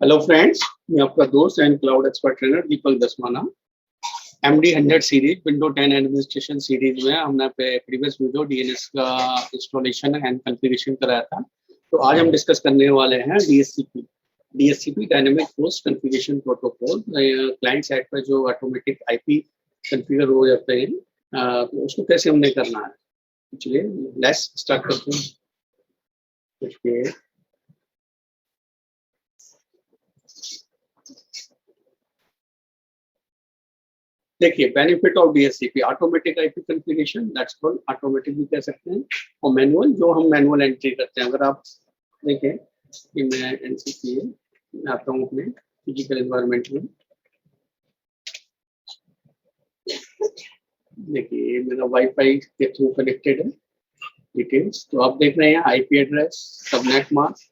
Hello friends, मैं आपका दोस्त and cloud expert trainer Deepak Dasmana. MD 100 series window 10 administration series में हमने प्रीवियस वीडियो डीएनएस का इंस्टॉलेशन एंड कॉन्फ़िगरेशन कराया था। तो आज हम डिस्कस करने वाले हैं DSCP dynamic host configuration protocol. Client side पर जो ऑटोमेटिक आईपी कॉन्फ़िगर हो जाते हैं, तो उसको कैसे हमने करना है। चलिए लेट्स स्टार्ट करते हैं। देखिए, benefit of DSCP automatic IP configuration, that's called automatic भी कह सकते हैं, और मैनुअल जो हम मैनुअल एंट्री करते हैं। अगर आप देखें कि मैं एनसीपी आता हूँ अपने फिजिकल एनवायरनमेंट में, देखिए मेरा वाईफाई के थ्रू कनेक्टेड है। डिटेल्स तो आप देख रहे हैं, IP address, subnet mask,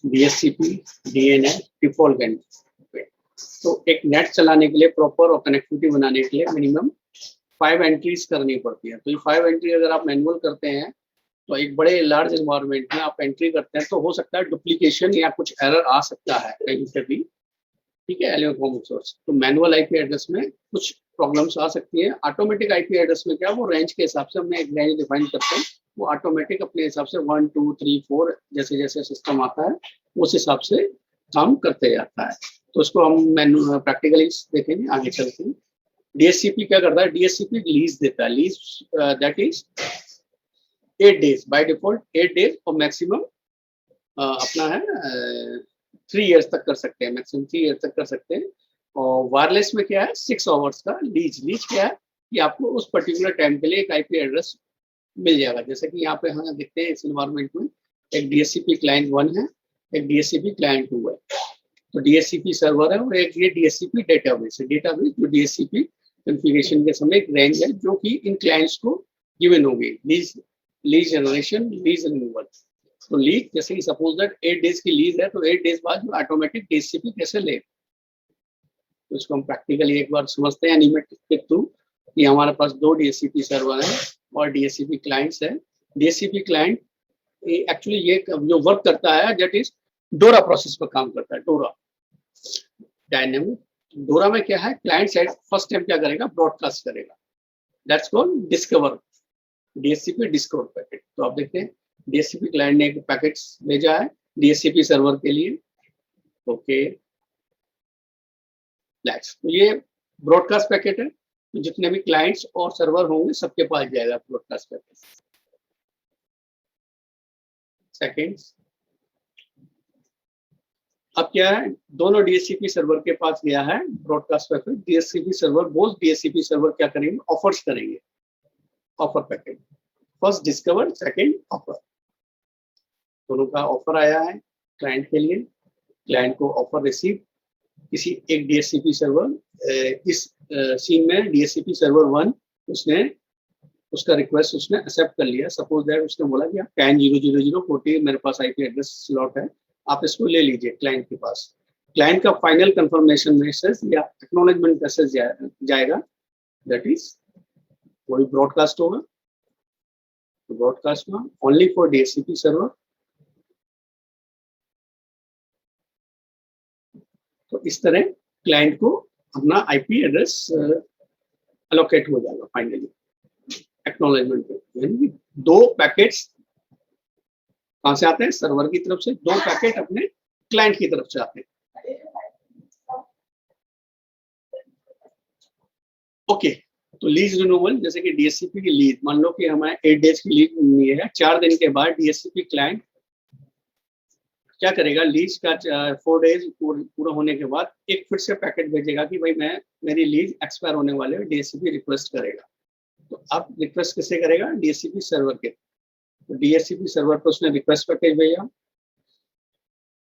DSCP, DNS, default and. तो एक नेट चलाने के लिए प्रॉपर और कनेक्टिविटी बनाने के लिए मिनिमम 5 एंट्रीज करनी पड़ती है। तो ये 5 एंट्री अगर आप मैनुअल करते हैं तो एक बड़े लार्ज एनवायरनमेंट में आप एंट्री करते हैं तो हो सकता है डुप्लीकेशन या कुछ एरर आ सकता है कहीं से भी। ठीक है, एलियो सोर्स तो मैनुअल आईपी एड्रेस में कुछ प्रॉब्लम्स आ सकती है। ऑटोमेटिक आईपी एड्रेस में क्या, वो रेंज के हिसाब से हमने एक रेंज डिफाइन करते हैं, वो ऑटोमेटिक अपने हिसाब से 1 2 3 4 जैसे जैसे सिस्टम आता है उस हिसाब से काम करते जाता है। तो उसको हम प्रैक्टिकली देखेंगे आगे चलते हैं। डीएससीपी क्या करता है, डीएससीपी लीज देता है। Lease that is 8 days by default, 8 days, और मैक्सिमम अपना है 3 इयर्स तक कर सकते हैं, मैक्सिमम 3 इयर्स तक कर सकते हैं। और वायरलेस में क्या है, 6 आवर्स का लीज। लीज क्या है कि आपको उस पर्टिकुलर टाइम के लिए एक आईपी एड्रेस मिल जाएगा। जैसे कि यहाँ पे हम देखते हैं इस एनवायरनमेंट में एक डीएससीपी क्लाइंट 1 है, एक डीएससीपी क्लाइंट 2 है। तो डीएससीपी सर्वर है और एक ये डीएससीपी डेटाबेस है। डेटाबेस जो डीएससीपी कॉन्फ़िगरेशन के समय एक रेंज है जो कि इन क्लाइंट्स को गिवन होगी। Lease generation, lease removal. तो लीज जैसे कि सपोज दैट 8 डेज की लीज है, तो 8 डेज बाद जो ऑटोमेटिक डीएससीपी कैसे ले, तो इसको हम प्रैक्टिकली एक बार समझते हैं एनिमेट के थ्रू कि हमारे पास 2 डीएससीपी सर्वर है और डीएससीपी क्लाइंट्स है। डीएससीपी क्लाइंट एक्चुअली ये जो वर्क करता है दैट इज डोरा प्रोसेस पर काम करता है। डोरा डायनेमिक, डोरा में क्या है, क्लाइंट साइड फर्स्ट टाइम क्या करेगा, ब्रॉडकास्ट करेगा। That's called discover, DSCP discover packet. तो आप देखते हैं डीएससीपी क्लाइंट ने एक पैकेट भेजा है डीएससीपी सर्वर के लिए। ओके, तो ये ब्रॉडकास्ट पैकेट है, तो जितने भी क्लाइंट्स और सर्वर होंगे सबके पास जाएगा ब्रॉडकास्ट पैकेट। सेकेंड्स, अब क्या है, दोनों डीएससीपी सर्वर के पास गया है broadcast packet. DSCP server, both DSCP server क्या करेंगे, ऑफर्स करेंगे, offer packet. First discover, second offer. दोनों का ऑफर आया है क्लाइंट के लिए। क्लाइंट को ऑफर रिसीव किसी एक डीएससीपी सर्वर, इस सीन में डीएससीपी सर्वर 1 उसने उसका रिक्वेस्ट उसने एक्सेप्ट कर लिया। सपोज दैट उसने बोला कि 10.0.0.40 मेरे पास आईपी एड्रेस स्लॉट है, आप इसको ले लीजिए क्लाइंट के पास। क्लाइंट का फाइनल कंफर्मेशन मैसेज या एक्नॉलेजमेंट मैसेज जाएगा, दैट इज वही ब्रॉडकास्ट होगा। तो ब्रॉडकास्ट में ओनली फॉर डीएससीपी सर्वर। तो इस तरह क्लाइंट को अपना आईपी एड्रेस अलोकेट हो जाएगा फाइनली एक्नॉलेजमेंट पे। यानी 2 पैकेट्स कहां से आते हैं, सर्वर की तरफ से, 2 पैकेट अपने क्लाइंट की तरफ से आते हैं। ओके, तो लीज रिन्यूअल, जैसे कि डीएससीपी की लीज, मान लो कि हमें 8 डेज की लीज मिलनी है, 4 दिन के बाद डीएससीपी क्लाइंट क्या करेगा, लीज का 4 डेज पूरा होने के बाद एक फिर से पैकेट भेजेगा कि भाई मेरी लीज एक्सपायर होने वाले है, डीएससीपी रिक्वेस्ट करेगा। तो अब रिक्वेस्ट किसे करेगा, डीएससीपी सर्वर के। तो डीएससीपी सर्वर पर उसने रिक्वेस्ट पैकेज भेजा।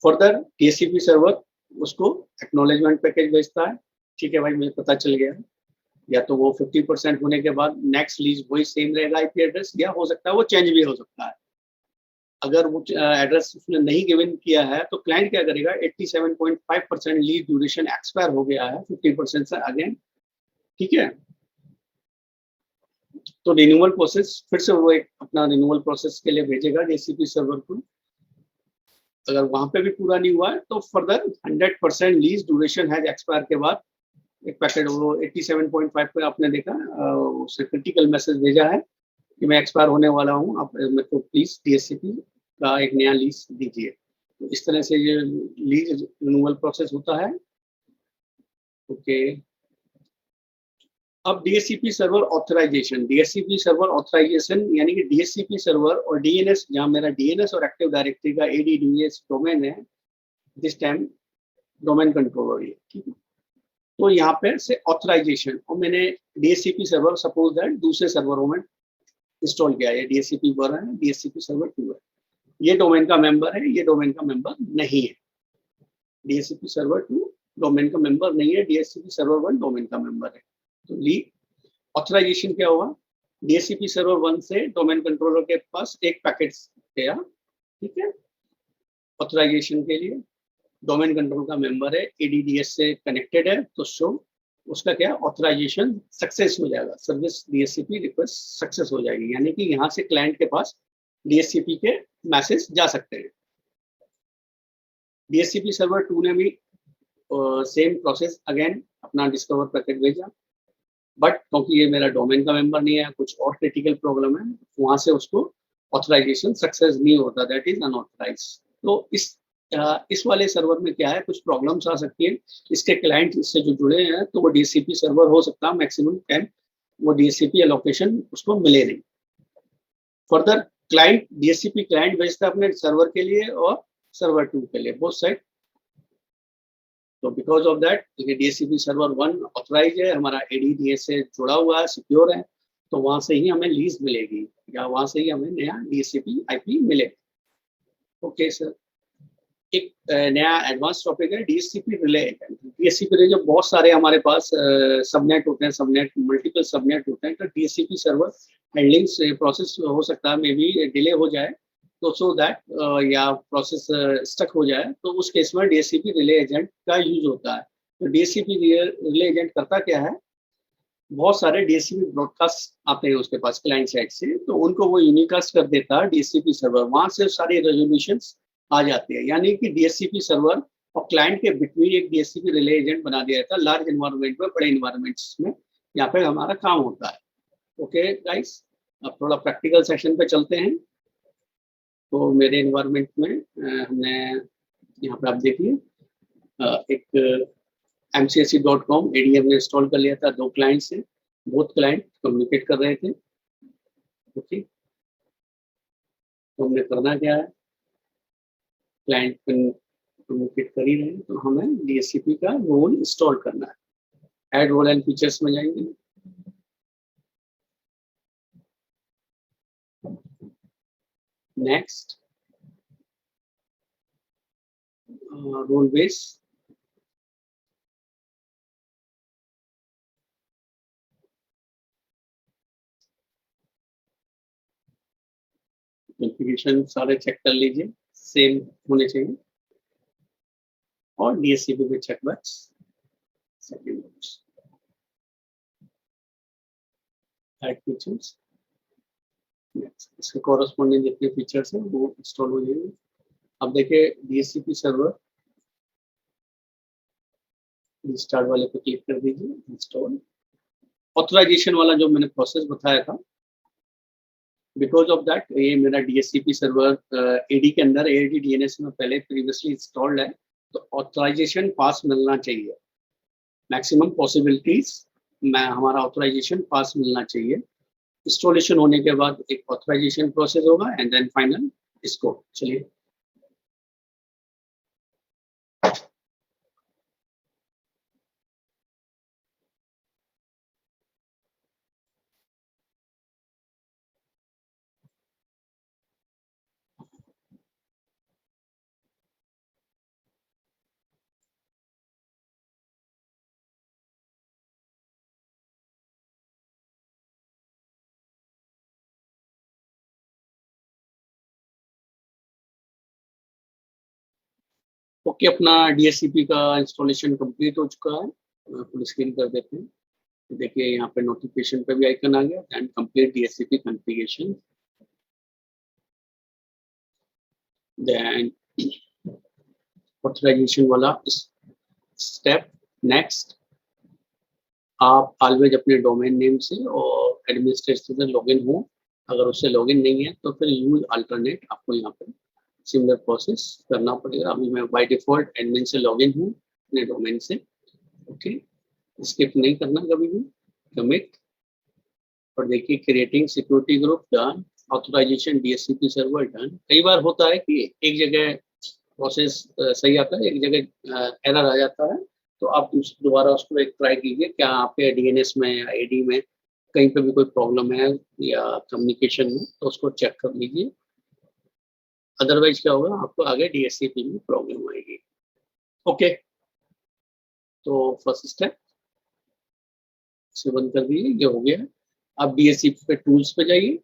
फर्दर डीएससीपी सर्वर उसको एक्नॉलेजमेंट पैकेज भेजता है। ठीक है भाई, मुझे पता चल गया। या तो वो 50% होने के बाद नेक्स्ट लीज वही सेम रहेगा आईपी एड्रेस, या हो सकता है वो चेंज भी हो सकता है। अगर वो एड्रेस उसने नहीं गिवन किया है तो क्लाइंट क्या करेगा, 87.5% लीज ड्यूरेशन एक्सपायर हो गया है 50% से अगेन। ठीक है, तो रिन्यूअल प्रोसेस फिर से वो एक अपना रिन्यूअल प्रोसेस के लिए भेजेगा डीएससीपी सर्वर को। अगर वहां पे भी पूरा नहीं हुआ है तो further 100% lease duration has expire के बाद एक पैकेट वो 87.5 पे आपने देखा उससे क्रिटिकल मैसेज भेजा है कि मैं एक्सपायर होने वाला हूँ, आप मेरे को प्लीज DSCP का एक नया लीज दीजिए। तो इस तरह से ये लीज रिन्यूअल प्रोसेस होता है। ओके, अब DSCP server authorization. DSCP server authorization यानी कि DSCP सर्वर और DNS, जहां मेरा DNS और एक्टिव डायरेक्टरी का ADDS डोमेन है, दिस टाइम डोमेन कंट्रोलर ये, ठीक है। तो यहाँ पे से ऑथराइजेशन, और मैंने DSCP सर्वर सपोज दैट दूसरे सर्वरों में इंस्टॉल किया है, DSCP1 है, DSCP सर्वर 2 है, ये डोमेन का मेंबर है, ये डोमेन का मेंबर नहीं है। DSCP सर्वर 2 डोमेन का मेंबर नहीं है, DSCP सर्वर 1 डोमेन का मेंबर है। तो ली ऑथराइजेशन क्या हुआ, DSCP सर्वर 1 से डोमेन कंट्रोलर के पास एक पैकेट गया, ठीक है, ऑथराइजेशन के लिए। डोमेन कंट्रोल का मेंबर है, ADDS से कनेक्टेड है, तो शो उसका क्या ऑथराइजेशन सक्सेस हो जाएगा, सर्विस DSCP रिक्वेस्ट सक्सेस हो जाएगी, यानी कि यहाँ से क्लाइंट के पास DSCP के मैसेज जा सकते हैं। DSCP सर्वर 2 ने भी सेम प्रोसेस अगेन अपना डिस्कवर पैकेट भेजा, बट क्योंकि ये मेरा डोमेन का मेंबर नहीं है, कुछ और क्रिटिकल प्रॉब्लम है, वहां से उसको ऑथराइजेशन सक्सेस नहीं होता, दैट इज अनऑथराइज। तो इस वाले सर्वर में क्या है, कुछ प्रॉब्लम्स आ सकती है, इसके क्लाइंट इससे जो जुड़े हैं तो वो DSCP सर्वर हो सकता है मैक्सिमम 10 वो DSCP एलोकेशन उसको मिले नहीं। फर्दर क्लाइंट DSCP क्लाइंट भेजता है अपने सर्वर के लिए और सर्वर 2 के लिए, बोथ साइड। तो because of that DSCP server 1 authorize है, हमारा ADDS से जुड़ा हुआ है, सिक्योर है, तो वहां से ही हमें लीज मिलेगी या वहां से ही हमें नया DSCP IP मिलेगा। ओके सर, एक नया एडवांस टॉपिक है DSCP relay agent. DSCP relay जो बहुत सारे हमारे पास सबनेट होते हैं, सबनेट मल्टीपल सबनेट होते हैं, तो DSCP सर्वर हैंडलिंग प्रोसेस हो सकता है मे बी डिले हो जाए, तो सो दैट या प्रोसेस स्टक हो जाए, तो उस केस में DSCP रिले एजेंट का यूज होता है। तो DSCP रिले एजेंट करता क्या है, बहुत सारे DSCP ब्रॉडकास्ट आते हैं उसके पास क्लाइंट साइड से, तो उनको वो यूनिकास्ट कर देता है DSCP सर्वर, वहां से सारी रेजोल्यूशंस आ जाती है, यानी कि DSCP सर्वर और क्लाइंट के बिटवीन एक DSCP रिले एजेंट बना दिया जाता है लार्ज एनवायरनमेंट में, बड़े एनवायरनमेंट्स में, यहाँ पे हमारा काम होता है। ओके गाइस, अब थोड़ा प्रैक्टिकल सेक्शन पे चलते हैं। तो मेरे एनवायरनमेंट में हमने यहाँ पे आप देखिए एक MCSE.com ADM ने इंस्टॉल कर लिया था, 2 क्लाइंट से, बोथ क्लाइंट कम्युनिकेट कर रहे थे। ओके, तो हमने करना क्या है, क्लाइंट कम्युनिकेट कर ही रहे हैं, तो हमें DSCP का रोल इंस्टॉल करना है। ऐड रोल एंड फीचर्स में जाएंगे, नेक्स्ट रोल बेस, कॉन्फ़िगरेशन सारे चेक कर लीजिए, सेम होने चाहिए, और DSCP में check box second box, add features, इसके कॉरेस्पॉन्डिंग जितने फीचर्स हैं वो इंस्टॉल हो जाएंगे। अब देखिए DSCP सर्वर इंस्टॉल वाले पे क्लिक कर दीजिए, इंस्टॉल। ऑथराइजेशन वाला जो मैंने प्रोसेस बताया था, बिकॉज ऑफ दैट ये मेरा DSCP सर्वर AD के अंदर AD/DNS में पहले प्रीवियसली इंस्टॉल्ड है, तो ऑथराइजेशन पास मिलना चाहिए, मैक्सिमम पॉसिबिलिटीज में हमारा ऑथराइजेशन पास मिलना चाहिए। इंस्टॉलेशन होने के बाद एक ऑथराइजेशन प्रोसेस होगा एंड देन फाइनल इसको, चलिए ओके, अपना DSCP का इंस्टॉलेशन कंप्लीट हो चुका है, फुल स्क्रीन कर देते हैं। देखिए यहाँ पे नोटिफिकेशन पे भी आइकन आ गया and complete DSCP configuration, then authorization वाला स्टेप। नेक्स्ट, आप ऑलवेज अपने डोमेन नेम से और एडमिनिस्ट्रेटर से लॉगिन हो। अगर उससे लॉगिन नहीं है तो फिर यूज अल्टरनेट, आपको यहाँ पे सिमिलर प्रोसेस करना पड़ेगा। अभी मैं बाय डिफॉल्ट एडमिन से लॉगिन हूँ अपने डोमेन से। ओके, स्किप नहीं करना कभी भी, कमिट। और देखिए creating security group done, authorization DHCP server done. कई बार होता है कि एक जगह प्रोसेस सही आता है, एक जगह एरर आ जाता है, तो आप दोबारा उसको एक ट्राई कीजिए, क्या आपके डीएनएस में या एडी में कहीं पे भी कोई प्रॉब्लम है या कम्युनिकेशन में, तो उसको चेक कर लीजिए। अदरवाइज क्या होगा, आपको आगे डीएचसीपी में प्रॉब्लम आएगी। ओके, तो फर्स्ट स्टेप से बंद कर दीजिए, ये हो गया। आप डीएचसीपी पे टूल्स पे जाइए,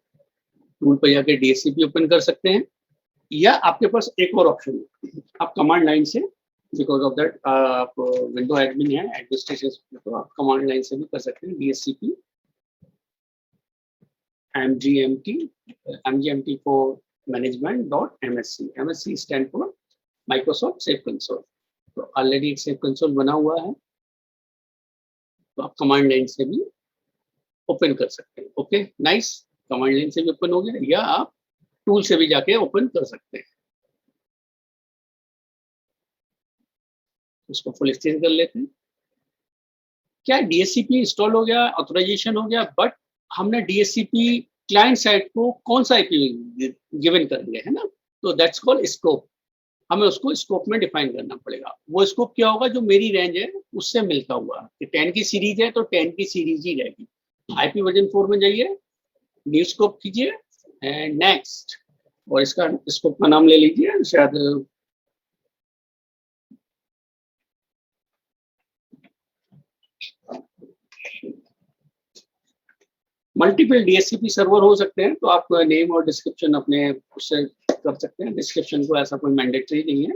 टूल पे जाके डीएचसीपी ओपन कर सकते हैं, या आपके पास एक और ऑप्शन है, आप कमांड लाइन से, बिकॉज ऑफ दैट आप विंडो एडमिन है, एडमिनिस्ट्रेशन, तो आप कमांड लाइन से भी कर सकते हैं। DHCP mgmt for management.msc, msc stand for Microsoft save console. तो ऑलरेडी एक सेव कंसोल बना हुआ है, तो आप कमांड लाइन से भी ओपन कर सकते हैं। ओके, नाइस, कमांड लाइन से भी ओपन हो गया, या आप टूल से भी जाके ओपन कर सकते हैं। उसको फुल स्क्रीन कर लेते हैं। क्या डीएचसीपी इंस्टॉल हो गया, ऑथराइजेशन हो गया, बट हमने डीएचसीपी क्लाइंट साइड को कौन सा आईपी गिवन कर दिया है ना, तो दैट्स कॉल्ड स्कोप। हमें उसको स्कोप में डिफाइन करना पड़ेगा। वो स्कोप क्या होगा, जो मेरी रेंज है उससे मिलता हुआ, कि 10 की सीरीज है तो 10 की सीरीज ही रहेगी। आईपी वर्जन 4 में जाइए, न्यू स्कोप कीजिए एंड नेक्स्ट, और इसका स्कोप का नाम ले लीजिए, शायद मल्टीपल डीएचसीपी सर्वर हो सकते हैं, तो आप नेम और डिस्क्रिप्शन अपने उससे कर सकते हैं। डिस्क्रिप्शन को ऐसा कोई मैंडेटरी नहीं है।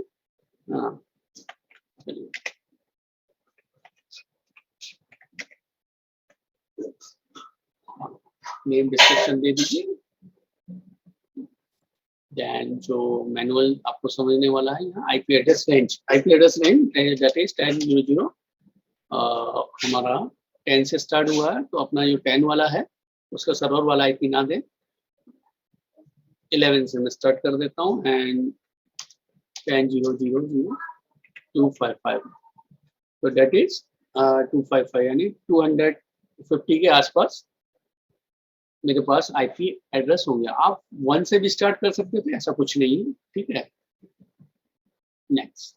नेम डिस्क्रिप्शन दे दीजिए। देन जो मैनुअल आपको समझने वाला है, यहाँ IP address range, that is 10.0.0। हमारा 10 से स्टार्ट हुआ है, तो अपना जो 10 वाला है उसका सर्वर वाला आईपी ना दें। 11 से मैं स्टार्ट कर देता हूँ एंड 10.0.0.255, तो दैट इज 255, यानी 250 के आसपास मेरे पास आईपी एड्रेस हो गया। आप 1 से भी स्टार्ट कर सकते थे, ऐसा कुछ नहीं है, ठीक है। नेक्स्ट,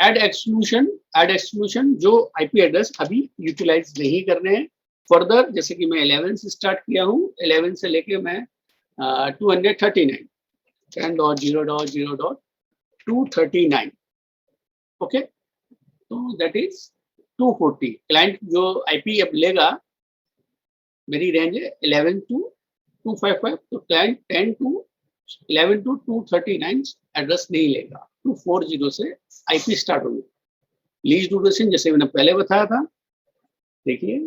एड एक्सक्लूशन, जो आईपी एड्रेस अभी यूटिलाइज नहीं करने हैं फर्दर, जैसे कि मैं 11 से स्टार्ट किया हूँ, 11 से लेके मैं 239, 10.0.0.239, ओके, तो दैट इज 240। क्लाइंट जो आईपी अब लेगा, मेरी रेंज है 11 to 255, तो क्लाइंट 10 to 11 to 239 एड्रेस नहीं लेगा। 240 से आईपी स्टार्ट होगी। लीज ड्यूरेशन जैसे मैंने पहले बताया था, देखिए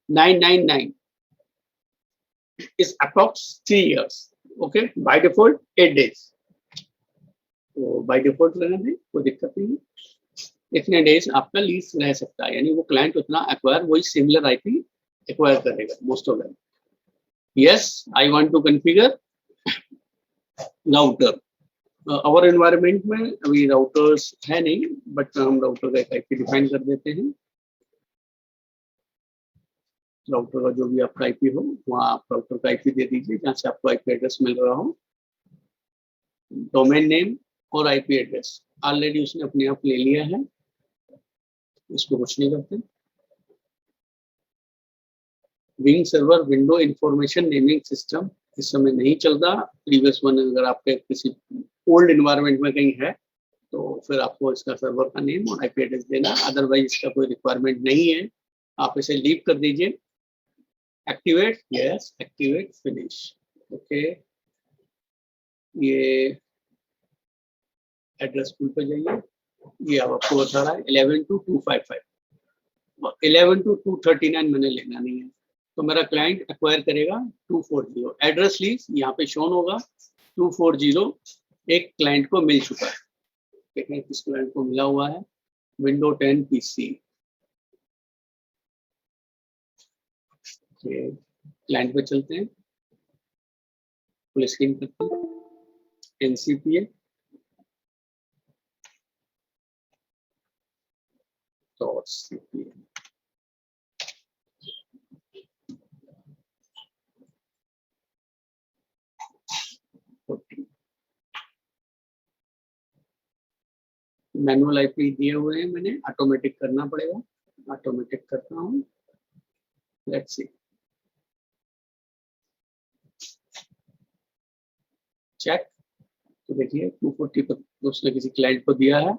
999 is approx 3 years, okay, by default 8 days, तो बाय डिफॉल्ट रहने दें, कोई दिक्कत नहीं है। इतने डेज आपका लीज रह सकता है, यानी वो क्लाइंट उतना एक्वायर, वही सिमिलर आईपी एक्वायर करेगा most of them. Yes, I want to configure router. Our environment में अभी राउटर्स है नहीं, बट हम राउटर का एक आईपी डिफाइन कर देते हैं। राउटर का जो भी आपका आईपी हो, वहाँ आप राउटर का आईपी दे दीजिए जहाँ से आपको आईपी एड्रेस मिल रहा हो। डोमेन नेम और आईपी एड्रेस ऑलरेडी उसने अपने आप ले लिया है, इसको कुछ नहीं करते। Wing server window information naming system इस समय नहीं चल रहा। प्रीवियस वन अगर आपके किसी ओल्ड इन्वायरमेंट में कहीं है, तो फिर आपको इसका सर्वर का नेम और आईपी एड्रेस देना, अदरवाइज इसका कोई रिक्वायरमेंट नहीं है, आप इसे लीव कर दीजिए। Activate, yes, activate, finish, okay. ये एड्रेस पुल पे जाइए, ये आपको बता रहा है 11 to 255, 11 to 239 मैंने लेना नहीं है, तो मेरा क्लाइंट एक्वायर करेगा 240 एड्रेस लीज यहाँ पे शोन होगा 240 एक क्लाइंट को मिल चुका है। देखें किस क्लाइंट को मिला हुआ है, विंडो 10 पीसी। क्लाइंट पे चलते हैं, फुल स्क्रीन करते हैं, NCPA dot CPA. Manual IP दिए हुए हैं मैंने, ऑटोमेटिक करना पड़ेगा, ऑटोमेटिक करता हूँ। Let's see, check. तो देखिए 240 पर उसने किसी क्लाइंट को दिया है,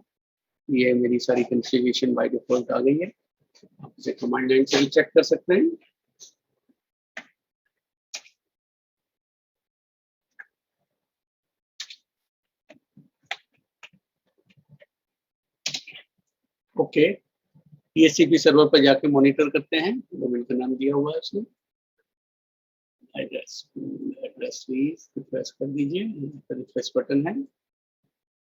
ये मेरी सारी कॉन्फ़िगरेशन बाय डिफॉल्ट आ गई है। आप इसे कमांड लाइन से भी चेक कर सकते हैं। ओके, DHCP सर्वर पर जाके मॉनिटर करते हैं। डोमेन का नाम दिया हुआ है उसने, एड्रेस रिफ्रेश कर दीजिए, रिफ्रेश बटन है।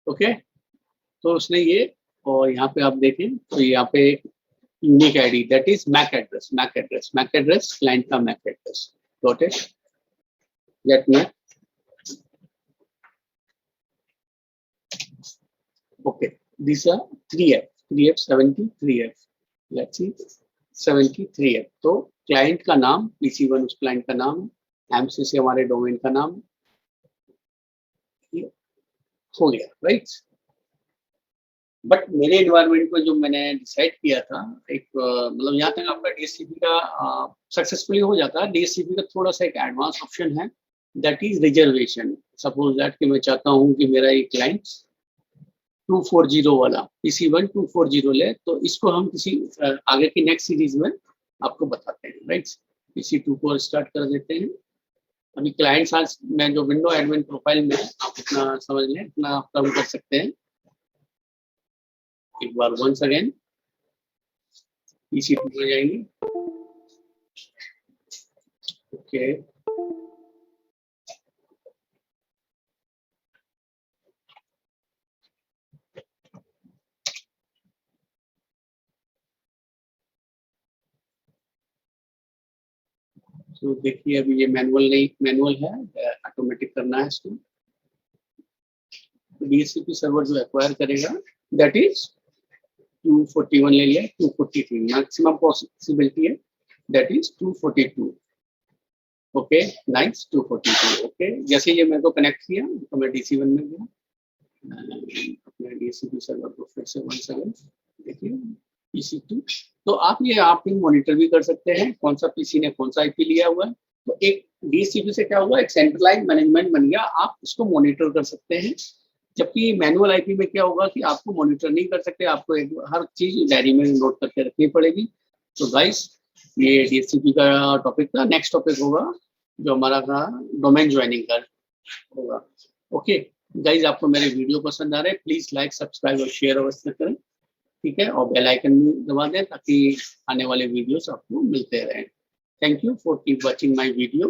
ओके, तो उसने ये, और यहाँ पे आप देखें तो यहाँ पे unique ID that is MAC address, client का MAC address, got it, get MAC. Okay, these are 3F 73F, let's see 73F। तो क्लाइंट का नाम PC1 उस क्लाइंट का नाम है, MCC हमारे डोमेन का नाम हो गया, राइट। बट मेरे एनवायरनमेंट को जो मैंने डिसाइड किया था, एक मतलब यहाँ तक आपका DHCP का सक्सेसफुली हो जाता है। DHCP का थोड़ा सा एक एडवांस ऑप्शन है, that is reservation. Suppose that कि मैं चाहता हूँ कि मेरा ये क्लाइंट 240 वाला PC1 240 ले, तो इसको हम किसी आगे की नेक्स्ट सीरीज में आपको बताते हैं, राइट। PC2 को स्टार्ट कर देते हैं। अभी क्लाइंट आज मैं जो विंडो एडमिन प्रोफाइल में, आप इतना समझ लें, इतना कम कर सकते हैं। एक बार वंस अगेन PC2 में जाएंगे। ओके, तो देखिए अभी ये मैनुअल है, ऑटोमेटिक करना है इसको। DHCP सर्वर जो एक्वायर करेगा दैट इज 241 ले लिया, 243 मैक्सिमम पॉसिबिलिटी है, that is 242। Okay nice, 242। Okay, जैसे ये मेरे को कनेक्ट किया तो मैं DC1 में गया, अपने DHCP सर्वर को फिर से 1 सेकंड देखिए PC2। तो आप ही मॉनिटर भी कर सकते हैं कौन सा PC ने कौन सा IP लिया हुआ है। तो एक DHCP से क्या हुआ, एक सेंट्रलाइज मैनेजमेंट बन गया, आप इसको मॉनिटर कर सकते हैं। जबकि मैनुअल आईपी में क्या होगा कि आपको मॉनिटर नहीं कर सकते, आपको हर चीज डायरी में नोट करके रखनी पड़ेगी। तो गाइस ये DHCP का टॉपिक था। नेक्स्ट टॉपिक होगा जो हमारा था डोमेन ज्वाइनिंग का होगा। ओके गाइस, आपको मेरे वीडियो पसंद आ रहे हैं, प्लीज लाइक सब्सक्राइब और शेयर अवश्य करें, ठीक है, और बेल आइकन भी दबा दें ताकि आने वाले वीडियोस आपको मिलते रहें। Thank you for keep watching my video.